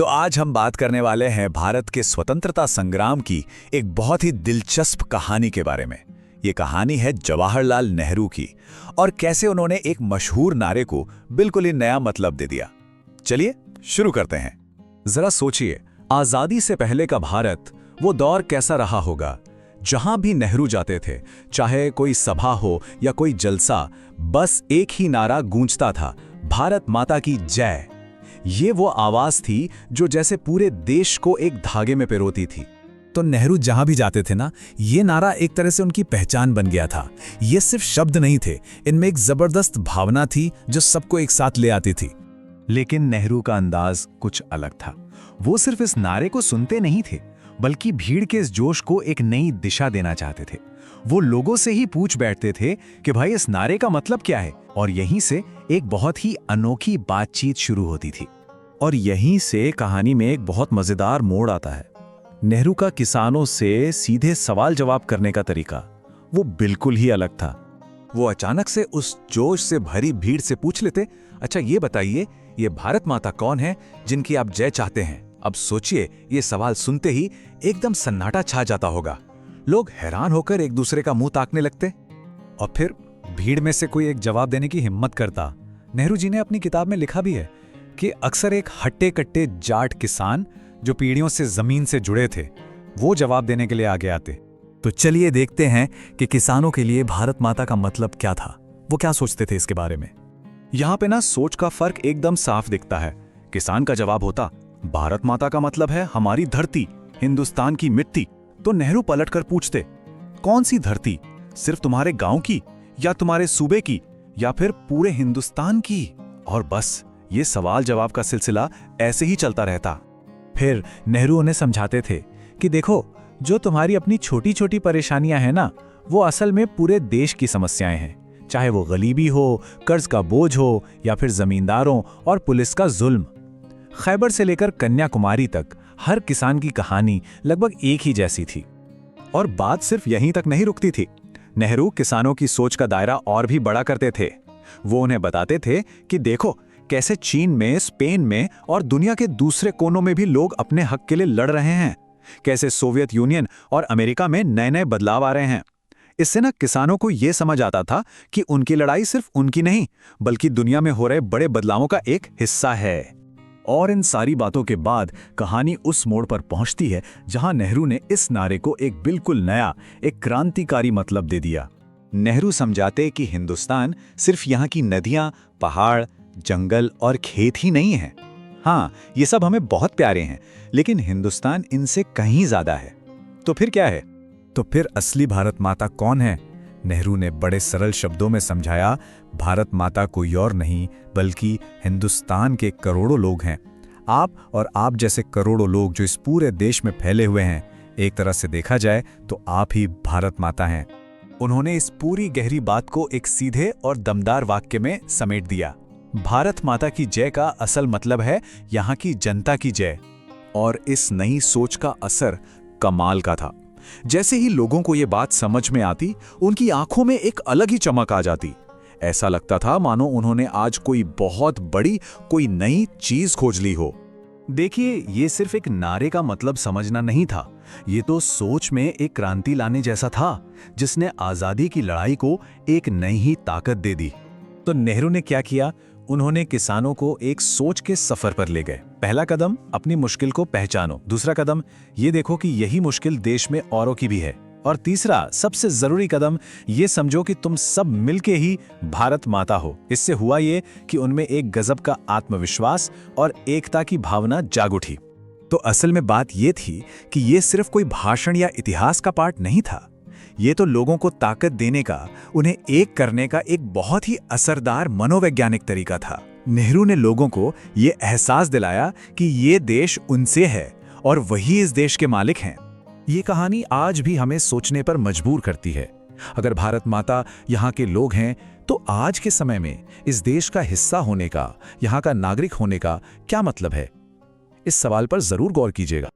तो आज हम बात करने वाले हैं भारत के स्वतंत्रता संग्राम की एक बहुत ही दिलचस्प कहानी के बारे में। ये कहानी है जवाहरलाल नेहरू की और कैसे उन्होंने एक मशहूर नारे को बिल्कुल ही नया मतलब दे दिया। चलिए शुरू करते हैं। जरा सोचिए, आजादी से पहले का भारत, वो दौर कैसा रहा होगा। जहां भी नेहरू जाते थे, चाहे कोई सभा हो या कोई जलसा, बस एक ही नारा गूंजता था, भारत माता की जय। ये वो आवाज थी जो जैसे पूरे देश को एक धागे में पिरोती थी। तो नेहरू जहां भी जाते थे ना, ये नारा एक तरह से उनकी पहचान बन गया था। ये सिर्फ शब्द नहीं थे, इनमें एक जबरदस्त भावना थी जो सबको एक साथ ले आती थी। लेकिन नेहरू का अंदाज कुछ अलग था। वो सिर्फ इस नारे को सुनते नहीं थे, बल्कि भीड़ के इस जोश को एक नई दिशा देना चाहते थे। वो लोगों से ही पूछ बैठते थे कि भाई इस नारे का मतलब क्या है, और यहीं से एक बहुत ही अनोखी बातचीत शुरू होती थी। और यहीं से कहानी में एक बहुत मजेदार मोड़ आता है। नेहरू का किसानों से सीधे सवाल जवाब करने का तरीका वो बिल्कुल ही अलग था। वो अचानक से उस जोश से भरी भीड़ से पूछ लेते, अच्छा ये बताइए, ये भारत माता कौन है जिनकी आप जय चाहते हैं? अब सोचिए, ये सवाल सुनते ही एकदम सन्नाटा छा जाता होगा। लोग हैरान होकर एक दूसरे का मुंह ताकने लगते। और फिर भीड़ में से कोई एक जवाब देने की हिम्मत करता। नेहरू जी ने अपनी किताब में लिखा भी है कि अक्सर एक हट्टे कट्टे जाट किसान जो पीढ़ियों से जमीन से जुड़े थे, वो जवाब देने के लिए आगे आते। तो चलिए देखते हैं कि किसानों के लिए भारत माता का मतलब क्या था, वो क्या सोचते थे इसके बारे में। यहां पे ना सोच का फर्क एकदम साफ दिखता है। किसान का जवाब होता, भारत माता का मतलब है हमारी धरती, हिंदुस्तान की मिट्टी। तो नेहरू पलटकर पूछते, कौन सी धरती? सिर्फ तुम्हारे गांव की, या तुम्हारे सूबे की, या फिर पूरे हिंदुस्तान की? और बस ये सवाल जवाब का सिलसिला ऐसे ही चलता रहता। फिर नेहरू उन्हें समझाते थे कि देखो, जो तुम्हारी अपनी छोटी छोटी परेशानियां हैं ना, वो असल में पूरे देश की समस्याएं हैं। चाहे वो गरीबी हो, कर्ज का बोझ हो, या फिर जमींदारों और पुलिस का जुल्म। खैबर से लेकर कन्याकुमारी तक हर किसान की कहानी लगभग एक ही जैसी थी। और बात सिर्फ यहीं तक नहीं रुकती थी। नेहरू किसानों की सोच का दायरा और भी बड़ा करते थे। वो उन्हें बताते थे कि देखो, कैसे चीन में, स्पेन में और दुनिया के दूसरे कोनों में भी लोग अपने हक के लिए लड़ रहे हैं। कैसे सोवियत यूनियन और अमेरिका में नए नए बदलाव आ रहे हैं। इससे ना किसानों को यह समझ आता था कि उनकी लड़ाई सिर्फ उनकी नहीं, बल्कि दुनिया में हो रहे बड़े बदलावों का एक हिस्सा है। और इन सारी बातों के बाद कहानी उस मोड़ पर पहुंचती है जहां नेहरू ने इस नारे को एक बिल्कुल नया, एक क्रांतिकारी मतलब दे दिया। नेहरू समझाते कि हिंदुस्तान सिर्फ यहाँ की नदियां, पहाड़, जंगल और खेत ही नहीं है। हाँ, ये सब हमें बहुत प्यारे हैं, लेकिन हिंदुस्तान इनसे कहीं ज्यादा है। तो फिर क्या है? तो फिर असली भारत माता कौन है? नेहरू ने बड़े सरल शब्दों में समझाया, भारत माता कोई और नहीं बल्कि हिंदुस्तान के करोड़ों लोग हैं। आप और आप जैसे करोड़ों लोग जो इस पूरे देश में फैले हुए हैं। एक तरह से देखा जाए तो आप ही भारत माता हैं। उन्होंने इस पूरी गहरी बात को एक सीधे और दमदार वाक्य में समेट दिया। भारत माता की जय का असल मतलब है यहाँ की जनता की जय। और इस नई सोच का असर कमाल का था। जैसे ही लोगों को ये बात समझ में आती, उनकी आंखों में एक अलग ही चमक आ जाती। ऐसा लगता था मानो उन्होंने आज कोई बहुत बड़ी, कोई नई चीज खोज ली हो। देखिए, ये सिर्फ एक नारे का मतलब समझना नहीं था, ये तो सोच में एक क्रांति लाने जैसा था, जिसने आजादी की लड़ाई को एक नई ही ताकत दे दी। तो नेहरू ने क्या किया? उन्होंने किसानों को एक सोच के सफर पर ले गए। पहला कदम, अपनी मुश्किल को पहचानो। दूसरा कदम, ये देखो कि यही मुश्किल देश में औरों की भी है। और तीसरा, सबसे जरूरी कदम, ये समझो कि तुम सब मिलके ही भारत माता हो। इससे हुआ ये कि उनमें एक गजब का आत्मविश्वास और एकता की भावना जाग उठी। तो असल में बात ये थी कि ये सिर्फ कोई भाषण या इतिहास का पाठ नहीं था। ये तो लोगों को ताकत देने का, उन्हें एक करने का एक बहुत ही असरदार मनोवैज्ञानिक तरीका था। नेहरू ने लोगों को ये एहसास दिलाया कि ये देश उनसे है और वही इस देश के मालिक हैं। ये कहानी आज भी हमें सोचने पर मजबूर करती है। अगर भारत माता यहाँ के लोग हैं, तो आज के समय में इस देश का हिस्सा होने का, यहाँ का नागरिक होने का क्या मतलब है? इस सवाल पर जरूर गौर कीजिएगा।